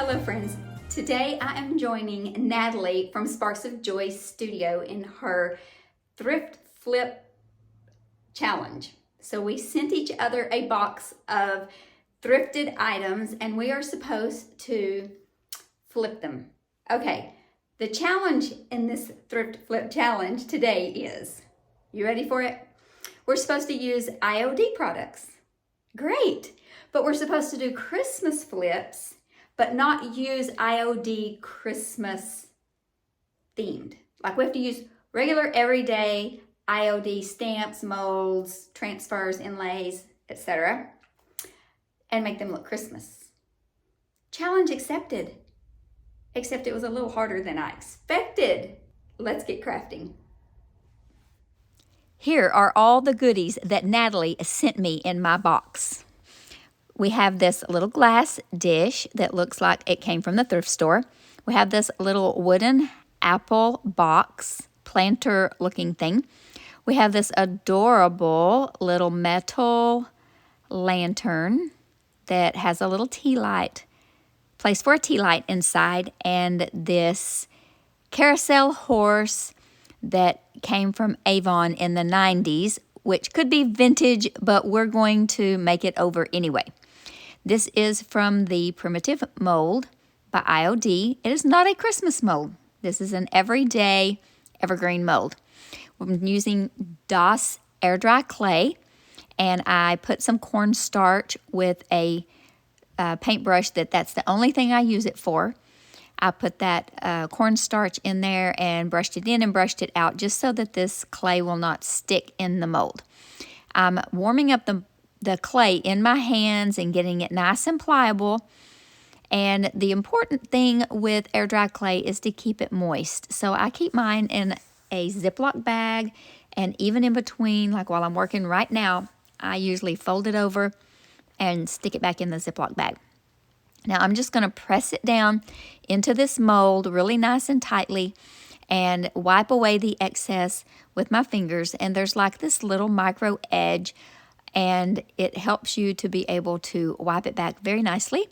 Hello friends, today I am joining Natalie from Sparks of Joy Studio in her Thrift Flip Challenge. So we sent each other a box of thrifted items and we are supposed to flip them. Okay, the challenge in this Thrift Flip Challenge today is, you ready for it? We're supposed to use IOD products. Great, but we're supposed to do Christmas flips but not use IOD Christmas themed. Like we have to use regular everyday IOD stamps, molds, transfers, inlays, etc. and make them look Christmas. Challenge accepted. Except it was a little harder than I expected. Let's get crafting. Here are all the goodies that Natalie sent me in my box. We have this little glass dish that looks like it came from the thrift store. We have this little wooden apple box, planter looking thing. We have this adorable little metal lantern that has a little tea light, place for a tea light inside, and this Carousel Horse that came from Avon in the 90s, which could be vintage, but we're going to make it over anyway. This is from the Primitive Mold by IOD. It is not a Christmas mold. This is an everyday evergreen mold. I'm using Desi air dry clay, and I put some cornstarch with a paintbrush that's the only thing I use it for. I put that cornstarch in there and brushed it in and brushed it out just so that this clay will not stick in the mold. I'm warming up the clay in my hands and getting it nice and pliable. And the important thing with air dry clay is to keep it moist. So I keep mine in a Ziploc bag, and even in between, like while I'm working right now, I usually fold it over and stick it back in the Ziploc bag. Now I'm just going to press it down into this mold really nice and tightly and wipe away the excess with my fingers. And there's like this little micro edge, and it helps you to be able to wipe it back very nicely.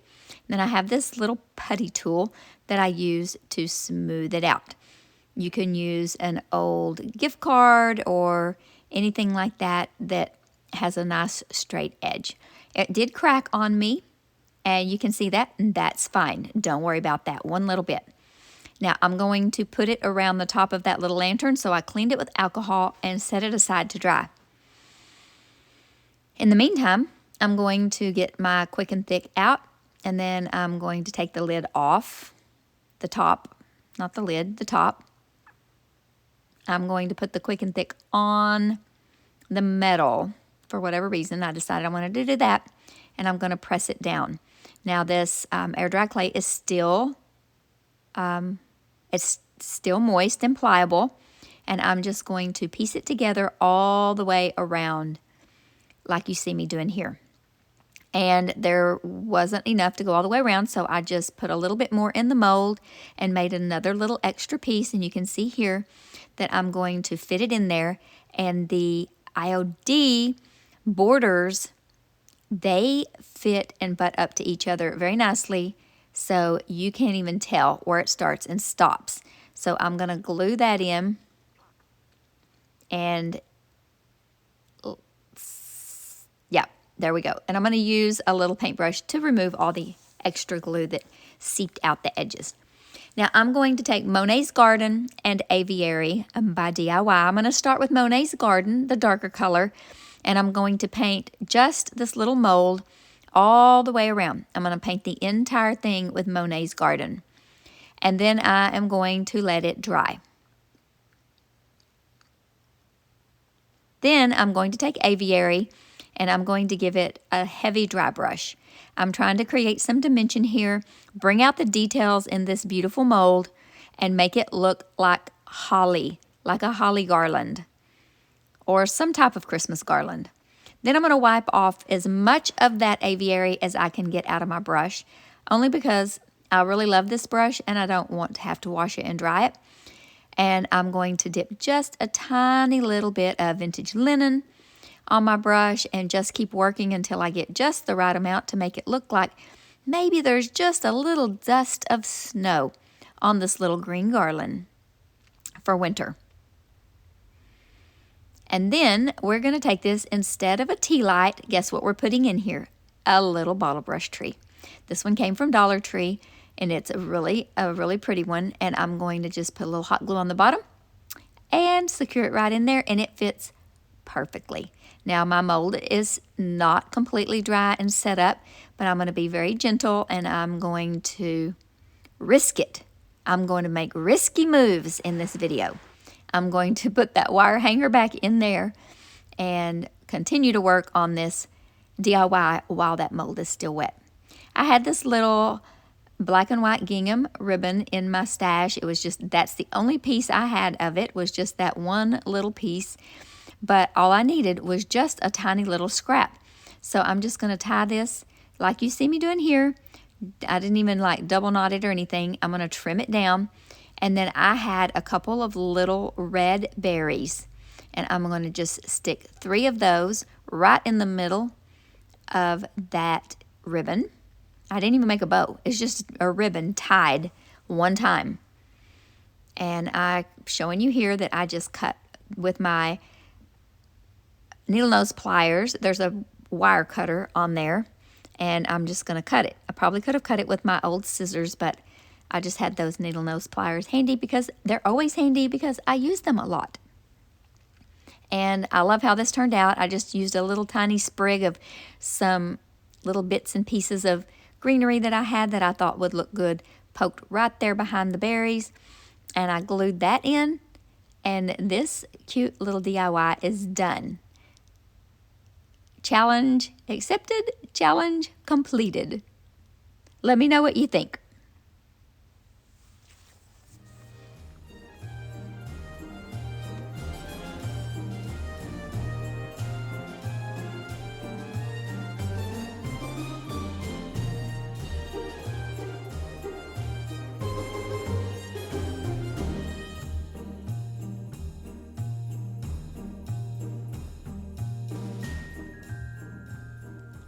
Then I have this little putty tool that I use to smooth it out. You can use an old gift card or anything like that that has a nice straight edge. It did crack on me, and you can see that, and that's fine. Don't worry about that one little bit. Now I'm going to put it around the top of that little lantern, so I cleaned it with alcohol and set it aside to dry. In the meantime, I'm going to get my Quick and Thick out, and then I'm going to take the lid off, the top, not the lid, the top. I'm going to put the Quick and Thick on the metal. For whatever reason, I decided I wanted to do that, and I'm going to press it down. Now this air dry clay is still, it's still moist and pliable, and I'm just going to piece it together all the way around like you see me doing here. And there wasn't enough to go all the way around, so I just put a little bit more in the mold and made another little extra piece, and you can see here that I'm going to fit it in there. And the IOD borders, they fit and butt up to each other very nicely, so you can't even tell where it starts and stops. So I'm going to glue that in, and yeah, there we go. And I'm going to use a little paintbrush to remove all the extra glue that seeped out the edges. Now I'm going to take Monet's Garden and Aviary by DIY. I'm going to start with Monet's Garden, the darker color, and I'm going to paint just this little mold all the way around. I'm going to paint the entire thing with Monet's Garden. And then I am going to let it dry. Then I'm going to take Aviary, and I'm going to give it a heavy dry brush. I'm trying to create some dimension here, bring out the details in this beautiful mold, and make it look like holly, like a holly garland, or some type of Christmas garland. Then I'm going to wipe off as much of that Aviary as I can get out of my brush, only because I really love this brush and I don't want to have to wash it and dry it. And I'm going to dip just a tiny little bit of vintage linen on my brush and just keep working until I get just the right amount to make it look like maybe there's just a little dust of snow on this little green garland for winter. And then we're going to take this, instead of a tea light, guess what we're putting in here? A little bottle brush tree. This one came from Dollar Tree, and it's a really pretty one. And I'm going to just put a little hot glue on the bottom and secure it right in there, and it fits perfectly. Now my mold is not completely dry and set up, but I'm going to be very gentle, and I'm going to risk it. I'm going to make risky moves in this video. I'm going to put that wire hanger back in there and continue to work on this DIY while that mold is still wet. I had this little black and white gingham ribbon in my stash. It was just, that's the only piece I had of it, was just that one little piece. But all I needed was just a tiny little scrap. So I'm just going to tie this like you see me doing here. I didn't even like double knot it or anything. I'm going to trim it down. And then I had a couple of little red berries, and I'm going to just stick 3 of those right in the middle of that ribbon. I didn't even make a bow. It's just a ribbon tied one time. And I'm showing you here that I just cut with my needle nose pliers. There's a wire cutter on there, and I'm just going to cut it. I probably could have cut it with my old scissors, but I just had those needle nose pliers handy because they're always handy because I use them a lot. And I love how this turned out. I just used a little tiny sprig of some little bits and pieces of greenery that I had that I thought would look good, poked right there behind the berries, and I glued that in, and this cute little DIY is done. Challenge accepted, challenge completed. Let me know what you think.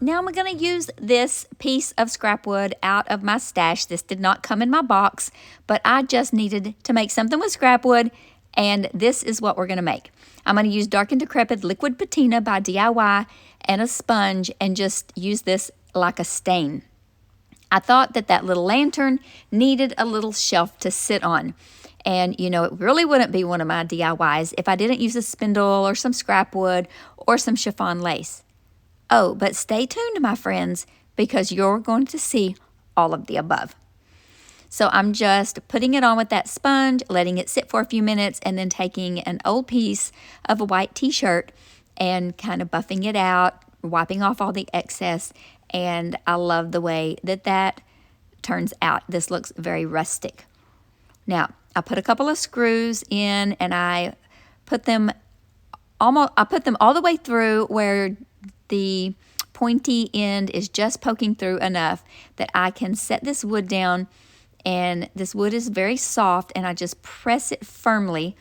Now I'm going to use this piece of scrap wood out of my stash. This did not come in my box, but I just needed to make something with scrap wood, and this is what we're going to make. I'm going to use Dark and Decrepit Liquid Patina by DIY and a sponge, and just use this like a stain. I thought that that little lantern needed a little shelf to sit on. And, you know, it really wouldn't be one of my DIYs if I didn't use a spindle or some scrap wood or some chiffon lace. Oh, but stay tuned, my friends, because you're going to see all of the above. So I'm just putting it on with that sponge, letting it sit for a few minutes, and then taking an old piece of a white t-shirt and kind of buffing it out, wiping off all the excess. And I love the way that that turns out. This looks very rustic. Now, I put a couple of screws in, and I put them all the way through where the pointy end is just poking through enough that I can set this wood down. And this wood is very soft, and I just press it firmly,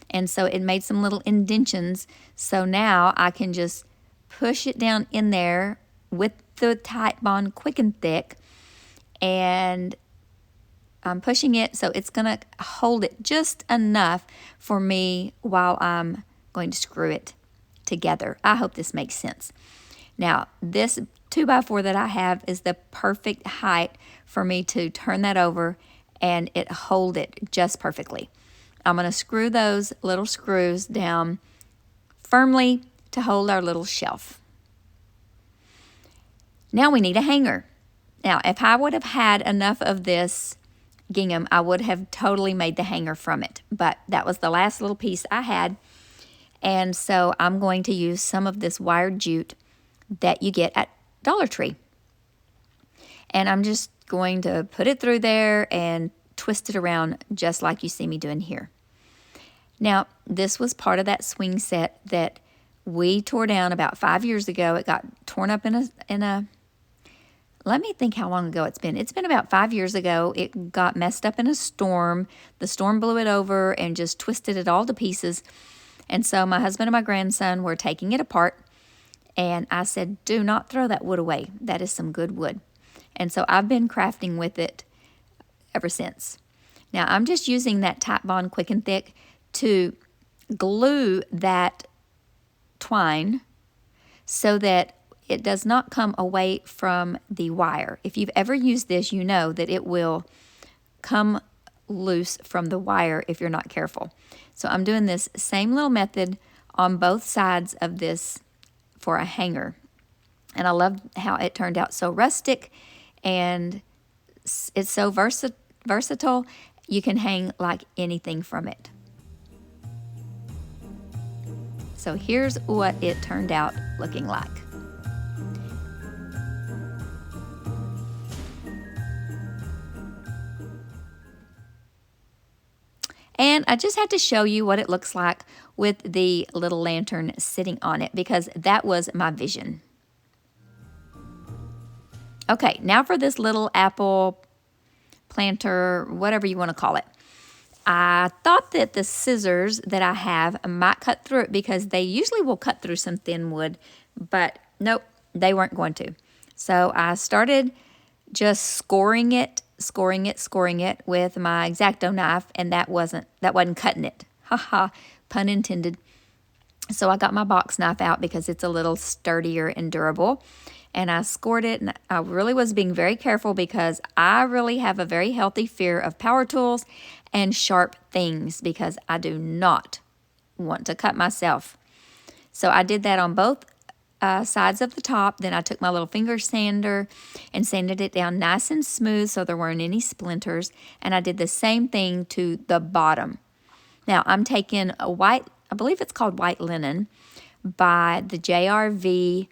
and so it made some little indentions. So now I can just push it down in there with the Titebond Quick and Thick, and I'm pushing it so it's going to hold it just enough for me while I'm going to screw it together. I hope this makes sense. Now, this 2x4 that I have is the perfect height for me to turn that over and it hold it just perfectly. I'm going to screw those little screws down firmly to hold our little shelf. Now we need a hanger. Now, if I would have had enough of this gingham, I would have totally made the hanger from it, but that was the last little piece I had. And so I'm going to use some of this wired jute that you get at Dollar Tree. And I'm just going to put it through there and twist it around just like you see me doing here. Now, this was part of that swing set that we tore down about 5 years ago. It got torn up in a let me think how long ago it's been. It's been about 5 years ago. It got messed up in a storm. The storm blew it over and just twisted it all to pieces. And so my husband and my grandson were taking it apart. And I said, do not throw that wood away. That is some good wood. And so I've been crafting with it ever since. Now I'm just using that Tite Bond Quick and Thick to glue that twine so that it does not come away from the wire. If you've ever used this, you know that it will come loose from the wire if you're not careful. So I'm doing this same little method on both sides of this for a hanger. And I love how it turned out so rustic, and it's so versatile. You can hang like anything from it. So here's what it turned out looking like. And I just had to show you what it looks like with the little lantern sitting on it, because that was my vision. Okay, now for this little apple planter, whatever you want to call it. I thought that the scissors that I have might cut through it, because they usually will cut through some thin wood, but nope, they weren't going to. So I started just scoring it with my X-Acto knife, and that wasn't cutting it. Haha, pun intended. So I got my box knife out because it's a little sturdier and durable, and I scored it, and I really was being very careful because I really have a very healthy fear of power tools and sharp things, because I do not want to cut myself. So I did that on both sides of the top. Then I took my little finger sander and sanded it down nice and smooth so there weren't any splinters, and I did the same thing to the bottom. Now I'm taking a white, I believe it's called white linen, by the JRV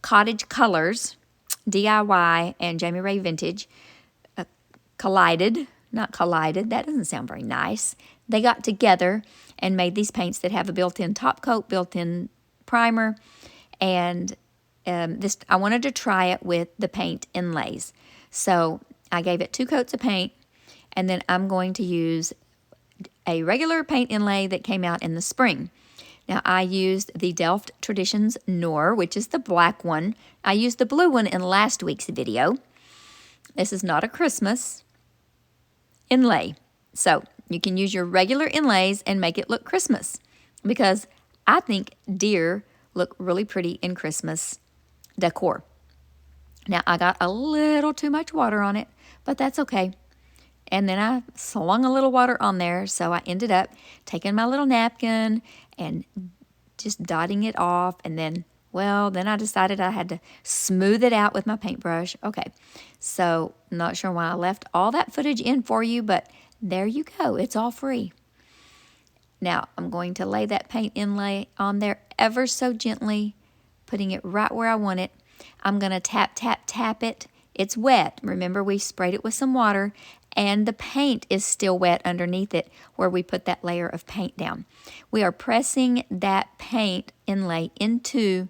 Cottage Colors, DIY, and Jamie Ray Vintage, not collided, that doesn't sound very nice. They got together and made these paints that have a built-in top coat, built-in primer, and I wanted to try it with the paint inlays. So I gave it 2 coats of paint, and then I'm going to use a regular paint inlay that came out in the spring. Now, I used the Delft Traditions Noir, which is the black one. I used the blue one in last week's video. This is not a Christmas inlay. So you can use your regular inlays and make it look Christmas, because I think deer look really pretty in Christmas decor. Now, I got a little too much water on it, but that's okay. And then I slung a little water on there, so I ended up taking my little napkin and just dotting it off, and then I decided I had to smooth it out with my paintbrush. Okay, so not sure why I left all that footage in for you, but there you go. It's all free. Now, I'm going to lay that paint inlay on there ever so gently, putting it right where I want it. I'm going to tap, tap, tap it. It's wet. Remember, we sprayed it with some water, and the paint is still wet underneath it where we put that layer of paint down. We are pressing that paint inlay into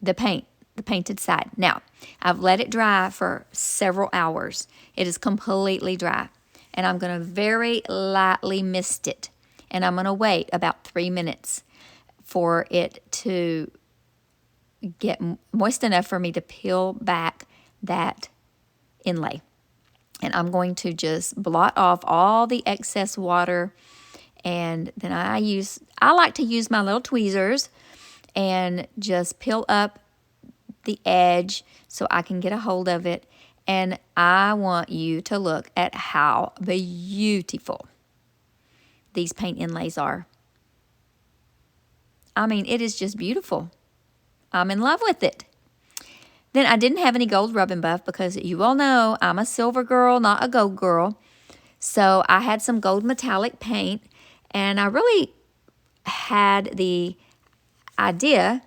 the painted side. Now, I've let it dry for several hours. It is completely dry, and I'm going to very lightly mist it, and I'm going to wait about 3 minutes for it to get moist enough for me to peel back that inlay. And I'm going to just blot off all the excess water, and then I like to use my little tweezers and just peel up the edge so I can get a hold of it. And I want you to look at how beautiful these paint inlays are. I mean, it is just beautiful. I'm in love with it. Then I didn't have any gold rub and buff, because you all know I'm a silver girl, not a gold girl. So I had some gold metallic paint, and I really had the idea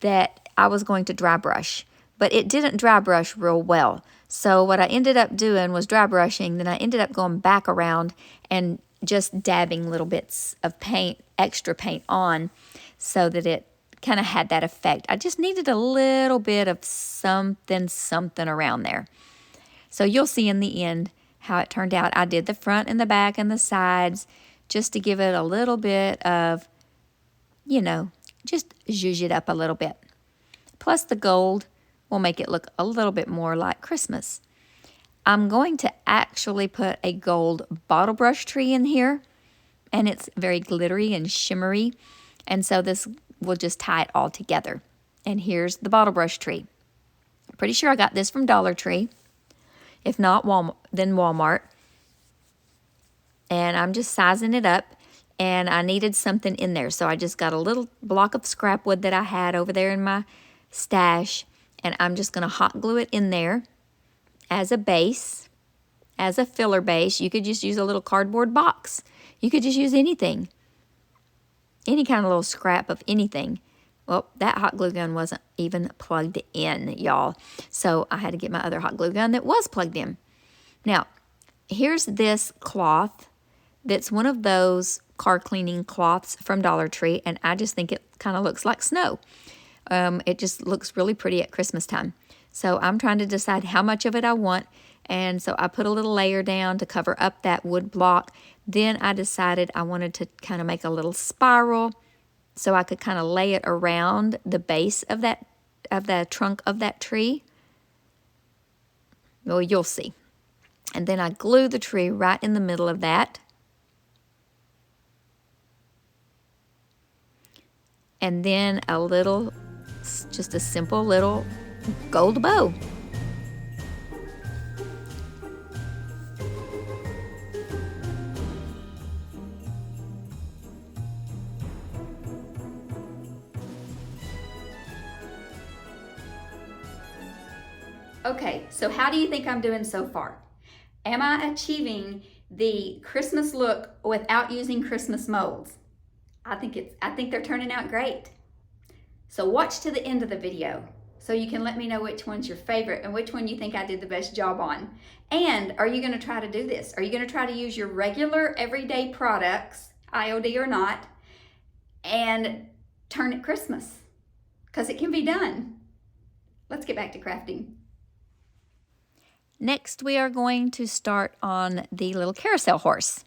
that I was going to dry brush, but it didn't dry brush real well. So what I ended up doing was dry brushing, then I ended up going back around and just dabbing little bits of paint, extra paint on, so that it kind of had that effect. I just needed a little bit of something around there. So you'll see in the end how it turned out. I did the front and the back and the sides just to give it a little bit of, just zhuzh it up a little bit. Plus the gold will make it look a little bit more like Christmas. I'm going to actually put a gold bottle brush tree in here, and it's very glittery and shimmery, and so this will just tie it all together. And here's the bottle brush tree. Pretty sure I got this from Dollar Tree. If not, then Walmart. And I'm just sizing it up, and I needed something in there, so I just got a little block of scrap wood that I had over there in my stash, and I'm just going to hot glue it in there as a base, as a filler base. You could just use a little cardboard box. You could just use anything, any kind of little scrap of anything. Well, that hot glue gun wasn't even plugged in, y'all. So I had to get my other hot glue gun that was plugged in. Now, here's this cloth that's one of those car cleaning cloths from Dollar Tree, and I just think it kind of looks like snow. It just looks really pretty at Christmas time. So I'm trying to decide how much of it I want, and so I put a little layer down to cover up that wood block. Then I decided I wanted to kind of make a little spiral so I could kind of lay it around the base of the trunk of that tree. Well, you'll see. And then I glue the tree right in the middle of that. And then just a simple little gold bow. Okay, so how do you think I'm doing so far? Am I achieving the Christmas look without using Christmas molds? I think they're turning out great. So watch to the end of the video so you can let me know which one's your favorite and which one you think I did the best job on. And are you going to try to do this? Are you going to try to use your regular everyday products, IOD or not, and turn it Christmas? Because it can be done. Let's get back to crafting. Next, we are going to start on the little carousel horse.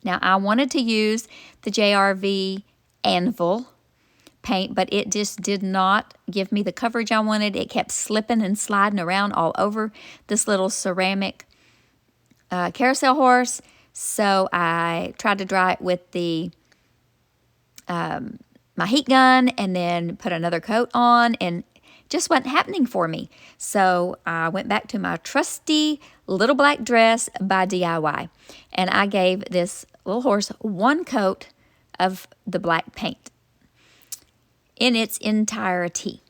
Now, I wanted to use the JRV anvil paint, but it just did not give me the coverage I wanted. It kept slipping and sliding around all over this little ceramic carousel horse. So I tried to dry it with the my heat gun and then put another coat on, and just wasn't happening for me. So I went back to my trusty little black dress by DIY, and I gave this little horse one coat of the black paint in its entirety.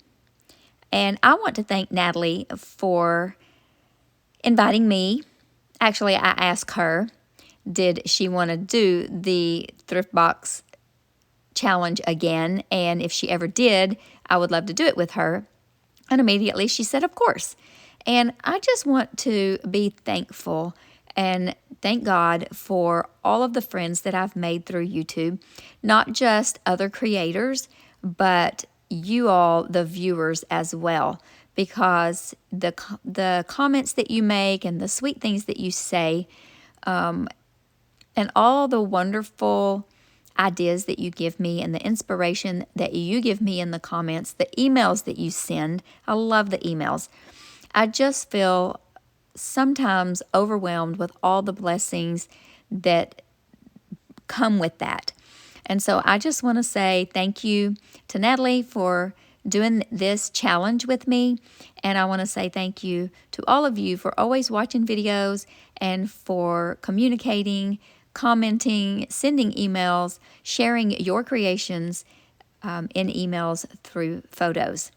And I want to thank Natalie for inviting me. Actually, I asked her, did she want to do the thrift box challenge again? And if she ever did, I would love to do it with her. And immediately she said, of course. And I just want to be thankful and thank God for all of the friends that I've made through YouTube, not just other creators, but you all, the viewers as well, because the comments that you make and the sweet things that you say, and all the wonderful ideas that you give me and the inspiration that you give me in the comments, the emails that you send. I love the emails. I just feel sometimes overwhelmed with all the blessings that come with that. And so I just want to say thank you to Natalie for doing this challenge with me. And I want to say thank you to all of you for always watching videos and for communicating, commenting, sending emails, sharing your creations in emails through photos.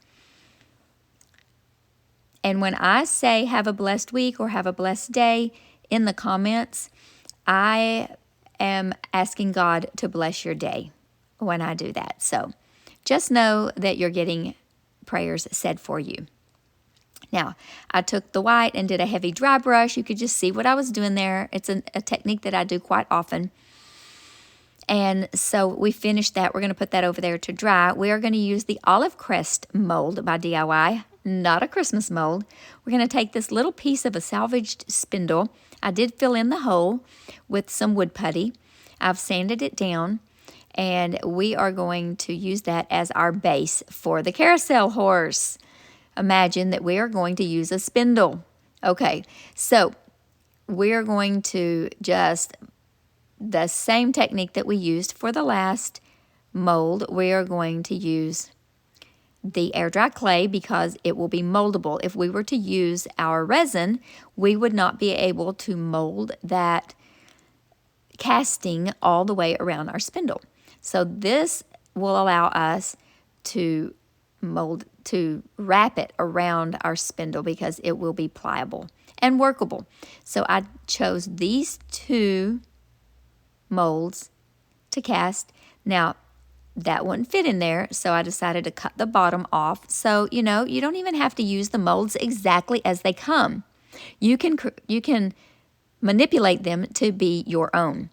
And when I say have a blessed week or have a blessed day in the comments, I am asking God to bless your day when I do that. So just know that you're getting prayers said for you. Now, I took the white and did a heavy dry brush. You could just see what I was doing there. It's a technique that I do quite often. And so we finished that. We're going to put that over there to dry. We are going to use the Olive Crest mold by DIY, not a Christmas mold. We're going to take this little piece of a salvaged spindle. I did fill in the hole with some wood putty. I've sanded it down, and we are going to use that as our base for the carousel horse. imagine that we are going to use a spindle. Okay, so we're going to just, the same technique that we used for the last mold, we are going to use the air dry clay because it will be moldable. If we were to use our resin, we would not be able to mold that casting all the way around our spindle. So this will allow us to wrap it around our spindle because it will be pliable and workable. So I chose these two molds to cast. Now, that wouldn't fit in there, so I decided to cut the bottom off. So, you don't even have to use the molds exactly as they come. You can manipulate them to be your own.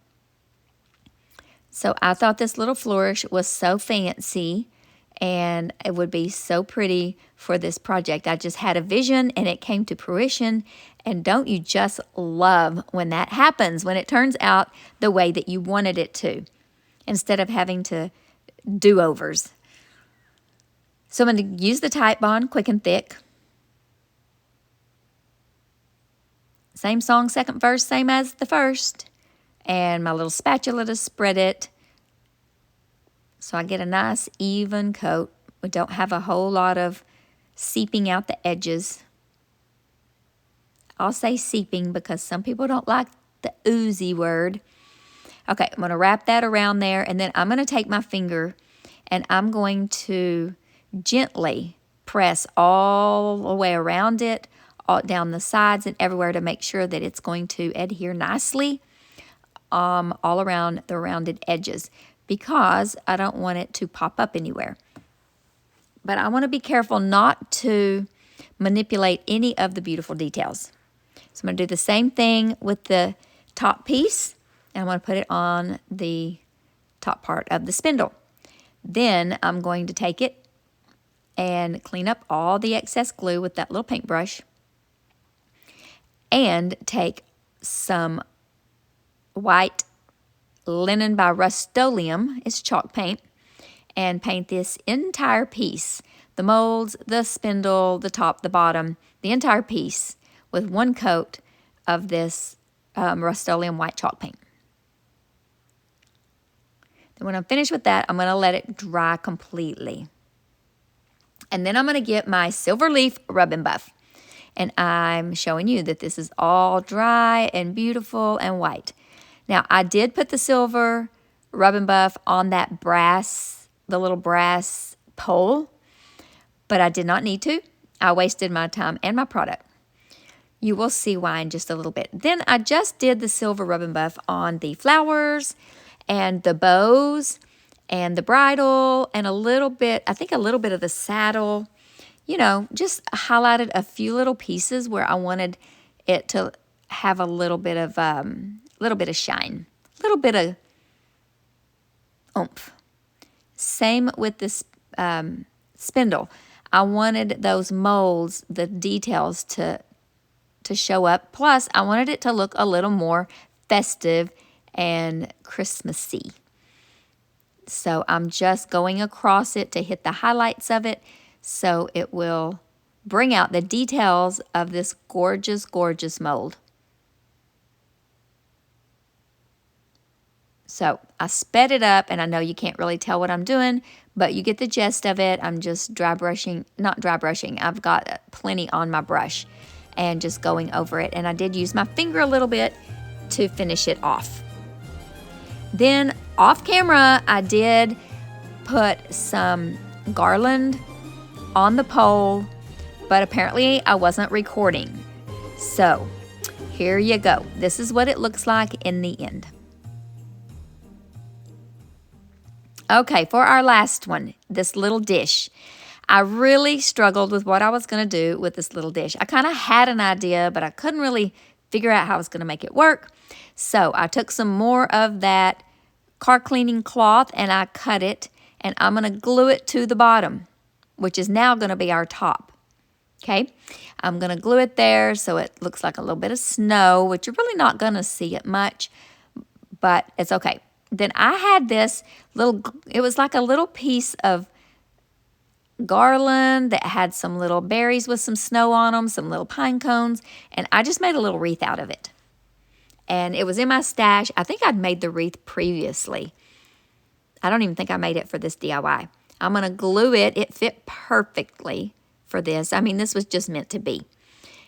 So I thought this little flourish was so fancy and it would be so pretty for this project. I just had a vision and it came to fruition. And don't you just love when that happens, when it turns out the way that you wanted it to, instead of having to do-overs. So I'm going to use the Type Bond Quick and Thick. Same song, second verse, same as the first. And my little spatula to spread it so I get a nice even coat. We don't have a whole lot of seeping out the edges. I'll say seeping because some people don't like the oozy word. Okay, I'm going to wrap that around there, and then I'm going to take my finger and I'm going to gently press all the way around it, all down the sides and everywhere to make sure that it's going to adhere nicely all around the rounded edges because I don't want it to pop up anywhere. But I want to be careful not to manipulate any of the beautiful details. So I'm going to do the same thing with the top piece, and I'm going to put it on the top part of the spindle. Then I'm going to take it and clean up all the excess glue with that little paintbrush and take some white linen by Rust-Oleum, it's chalk paint, and paint this entire piece, the molds, the spindle, the top, the bottom, the entire piece with one coat of this Rust-Oleum white chalk paint. Then when I'm finished with that, I'm going to let it dry completely. And then I'm going to get my silver leaf rub and buff. And I'm showing you that this is all dry and beautiful and white. Now, I did put the silver rub and buff on that brass, the little brass pole, but I did not need to. I wasted my time and my product. You will see why in just a little bit. Then I just did the silver rub and buff on the flowers and the bows and the bridle and a little bit, I think a little bit of the saddle. Just highlighted a few little pieces where I wanted it to have a little bit of shine, a little bit of oomph. Same with this spindle. I wanted those molds, the details to show up. Plus, I wanted it to look a little more festive and Christmassy. So I'm just going across it to hit the highlights of it so it will bring out the details of this gorgeous, gorgeous mold. So I sped it up, and I know you can't really tell what I'm doing, but you get the gist of it. I'm just not dry brushing. I've got plenty on my brush and just going over it. And I did use my finger a little bit to finish it off. Then off camera, I did put some garland on the pole, but apparently I wasn't recording. So here you go. This is what it looks like in the end. Okay, for our last one, this little dish. I really struggled with what I was going to do with this little dish. I kind of had an idea, but I couldn't really figure out how I was going to make it work. So I took some more of that car cleaning cloth and I cut it, and I'm going to glue it to the bottom, which is now going to be our top. Okay, I'm going to glue it there so it looks like a little bit of snow, which you're really not going to see it much, but it's okay. Then I had this little, it was like a little piece of garland that had some little berries with some snow on them, some little pine cones, and I just made a little wreath out of it. And it was in my stash. I think I'd made the wreath previously. I don't even think I made it for this DIY. I'm going to glue it. It fit perfectly for this. I mean, this was just meant to be.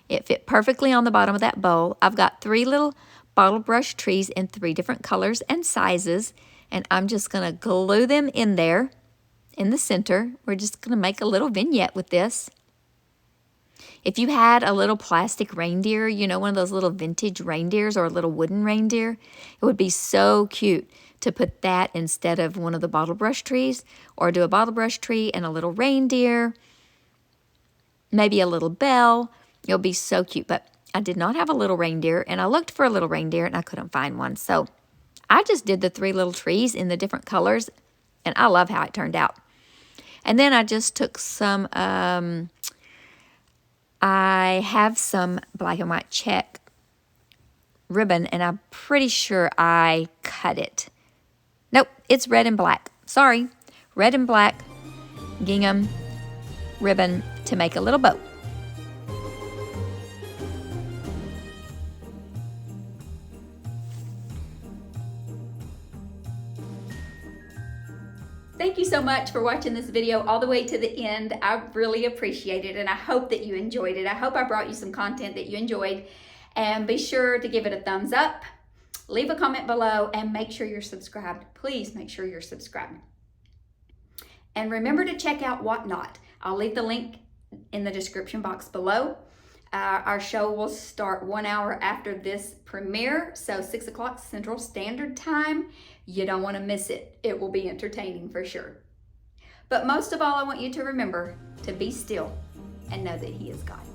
It fit perfectly on the bottom of that bowl. I've got 3 little bottle brush trees in 3 different colors and sizes, and I'm just going to glue them in there in the center. We're just going to make a little vignette with this. If you had a little plastic reindeer, you know, one of those little vintage reindeers or a little wooden reindeer, it would be so cute to put that instead of one of the bottle brush trees, or do a bottle brush tree and a little reindeer, maybe a little bell. It'll be so cute. But I did not have a little reindeer, and I looked for a little reindeer and I couldn't find one. So I just did the 3 little trees in the different colors, and I love how it turned out. And then I just took some, I have some black and white check ribbon, and I'm pretty sure I cut it. Nope, it's red and black. Sorry, red and black gingham ribbon to make a little bow. Thank you so much for watching this video all the way to the end. I really appreciate it, and I hope that you enjoyed it. I hope I brought you some content that you enjoyed, and be sure to give it a thumbs up, leave a comment below, and make sure you're subscribed. Please make sure you're subscribed. And remember to check out Whatnot. I'll leave the link in the description box below. Our show will start 1 hour after this premiere, so 6 o'clock Central Standard Time. You don't want to miss it. It will be entertaining for sure. But most of all, I want you to remember to be still and know that He is God.